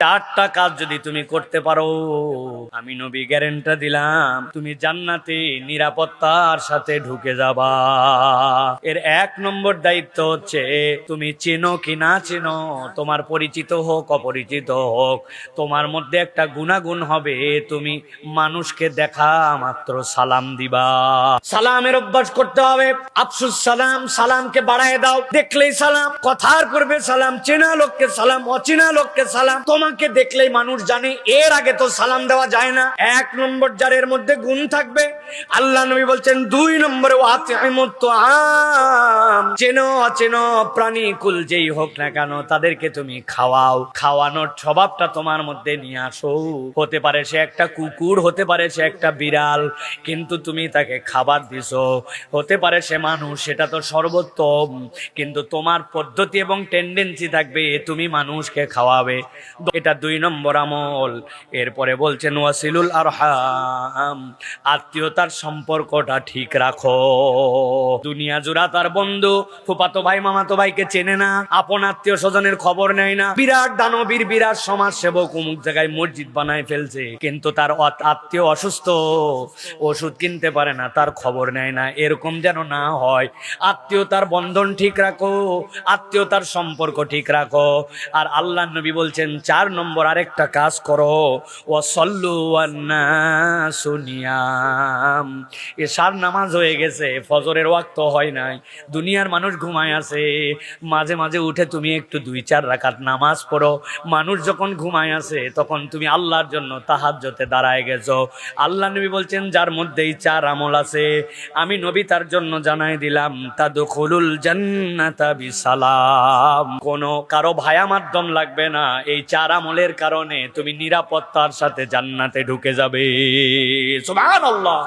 চারটা কাজ যদি তুমি করতে পারো, আমি নবী গ্যারান্টি দিলাম তুমি জান্নাতে নিরাপত্তার সাথে ঢুকে যাবা। এর 1 নম্বর দায়িত্ব হচ্ছে তুমি চেনো কি না চেনো, তোমার পরিচিত হোক অপরিচিত হোক, তোমার মধ্যে একটা গুণাগুণ হবে, তুমি মানুষকে দেখা মাত্র সালাম দিবা। সালামের অভ্যাস করতে হবে। আফসুস সালাম, সালামকে বাড়ায় দাও। দেখলেই সালাম, কথার পূর্বে সালাম, চেনা লোককে সালাম, অচেনা লোককে সালাম। তোমাকে দেখলেই মানুষ জানে, এর আগে তো সালাম দেওয়া যায় না। 1 নম্বর যার এর মধ্যে গুণ থাকবে, আল্লাহ নবী বলছেন 2 নম্বরে ওয়াতিমুত তুআম, চেনো অচেনো প্রাণী কুল যেই হোক না কেন তাদেরকে তুমি খাওয়াও। খাওয়ানোর স্বভাবটা তোমার মধ্যে নিয়ে আসো। হতে পারে সে একটা কুকুর, হতে পারে সে একটা বিড়াল, কিন্তু তুমি তাকে খাবার দিছো। হতে পারে সে মানুষ, সেটা তো সর্বোত্তম, কিন্তু তোমার পদ্ধতি এবং টেন্ডেন্সি থাকবে তুমি মানুষকে খাওয়াবে। এটা 2 নম্বর আমল। এরপরে বলছেন ওয়াসিলুল আরহাম, আত্মীয়তার সম্পর্কটা ঠিক রাখো। দুনিয়া জুড়া তার বন্ধু, ফুফাতো ভাই মামাতো ভাইকে চেনে না, আপন আত্মীয় স্বজনের খবর নেয় না। বিরাট দানবীর, বিরাট সমাজ সেবক অমুক জায়গায় মসজিদ বানায় ফেলছে, কিন্তু তার আত্মীয় অসুস্থ, ওষুধ কিনতে পারে না, তার খবর নেয় না। এরকম যেন না হয়। আত্মীয়তার বন্ধন ঠিক রাখো, আত্মীয়তার সম্পর্ক ঠিক রাখো। আর আল্লাহ নবী বলছেন 4 নম্বর আরেকটা কাজ করো, ওয়াসাল্লু ওয়ান্নাসু নিয়াম। এশার নামাজ হয়ে গেছে, ফজরের ওয়াক্ত হয় নাই, দুনিয়ার মানুষ ঘুমায় আছে, মাঝে মাঝে উঠে তুমি একটু 2-4 রাকাত নামাজ পড়ো। মানুষ যখন ঘুমায় আছে তখন তুমি আল্লাহর জন্য তাহাজ্জুদে দাঁড়ায় গেছো। আল্লাহ নবী বলছেন যার মধ্যেই 4 আমল আছে, আমি নবী তার জন্য জানাই দিলাম তাদখুলুল জান্নাতা বিসালাম। কোনো কারো ভায়া মাধ্যম লাগবে না। এই 4 আমলের কারণে তুমি নিরাপত্তার সাথে জান্নাতে ঢুকে যাবে। সুবহানাল্লাহ।